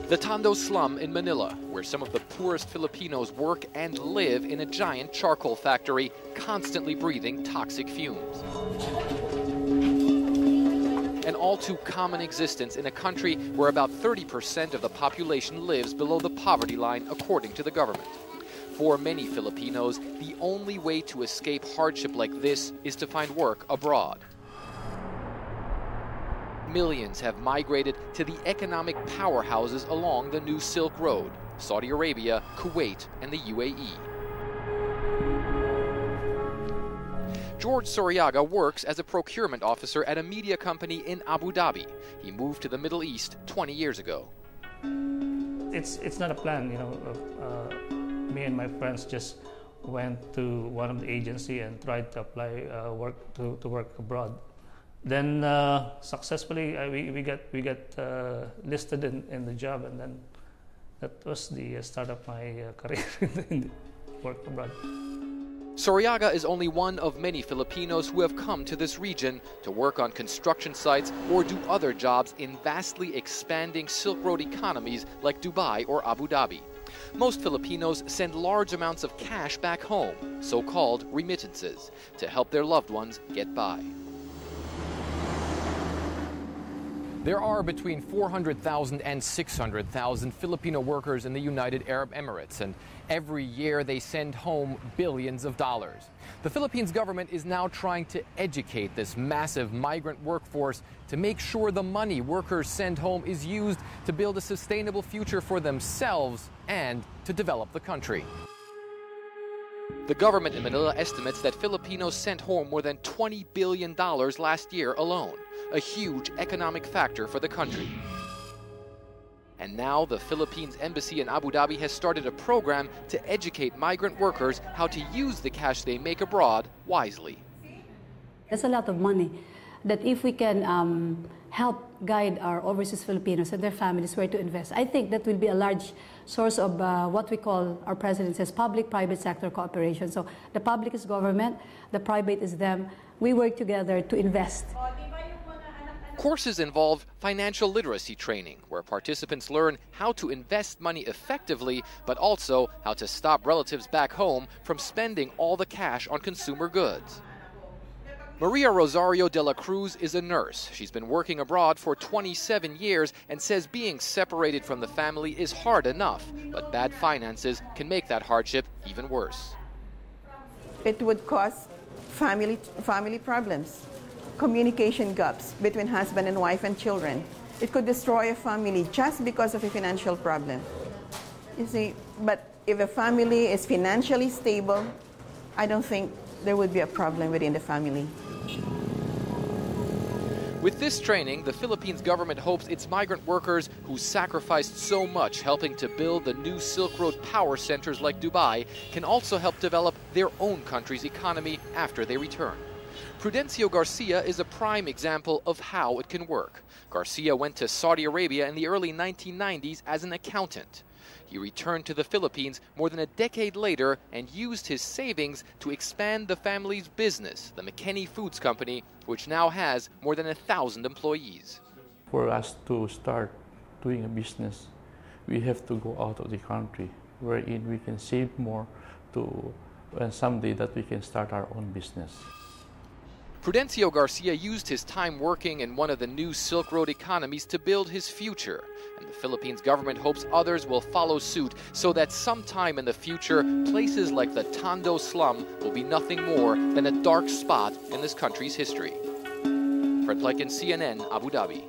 The Tondo slum in Manila, where some of the poorest Filipinos work and live in a giant charcoal factory, constantly breathing toxic fumes. An all too common existence in a country where about 30% of the population lives below the poverty line, according to the government. For many Filipinos, the only way to escape hardship like this is to find work abroad. Millions have migrated to the economic powerhouses along the new Silk Road: Saudi Arabia, Kuwait, and the UAE. George Soriaga works as a procurement officer at a media company in Abu Dhabi. He moved to the Middle East 20 years ago. It's not a plan, me and my friends just went to one of the agency and tried to apply to work abroad. Then successfully we got listed in the job, and then that was the start of my career in work abroad. Soriaga is only one of many Filipinos who have come to this region to work on construction sites or do other jobs in vastly expanding Silk Road economies like Dubai or Abu Dhabi. Most Filipinos send large amounts of cash back home, so-called remittances, to help their loved ones get by. There are between 400,000 and 600,000 Filipino workers in the United Arab Emirates, and every year they send home billions of dollars. The Philippines government is now trying to educate this massive migrant workforce to make sure the money workers send home is used to build a sustainable future for themselves and to develop the country. The government in Manila estimates that Filipinos sent home more than $20 billion last year alone, a huge economic factor for the country. And now the Philippines Embassy in Abu Dhabi has started a program to educate migrant workers how to use the cash they make abroad wisely. That's a lot of money that if we can help guide our overseas Filipinos and their families where to invest, I think that will be a large source of what we call, our president says, public-private sector cooperation. So the public is government, the private is them. We work together to invest. Courses involve financial literacy training, where participants learn how to invest money effectively, but also how to stop relatives back home from spending all the cash on consumer goods. Maria Rosario de la Cruz is a nurse. She's been working abroad for 27 years and says being separated from the family is hard enough, but bad finances can make that hardship even worse. It would cause family problems, communication gaps between husband and wife and children. It could destroy a family just because of a financial problem. You see, but if a family is financially stable, I don't think there would be a problem within the family. With this training, the Philippines government hopes its migrant workers who sacrificed so much helping to build the new Silk Road power centers like Dubai can also help develop their own country's economy after they return. Prudencio Garcia is a prime example of how it can work. Garcia went to Saudi Arabia in the early 1990s as an accountant. He returned to the Philippines more than a decade later and used his savings to expand the family's business, the McKinney Foods Company, which now has more than 1,000 employees. For us to start doing a business, we have to go out of the country, wherein we can save more and someday that we can start our own business. Prudencio Garcia used his time working in one of the new Silk Road economies to build his future, and the Philippines government hopes others will follow suit so that sometime in the future, places like the Tondo slum will be nothing more than a dark spot in this country's history. Fred Plekin, CNN, Abu Dhabi.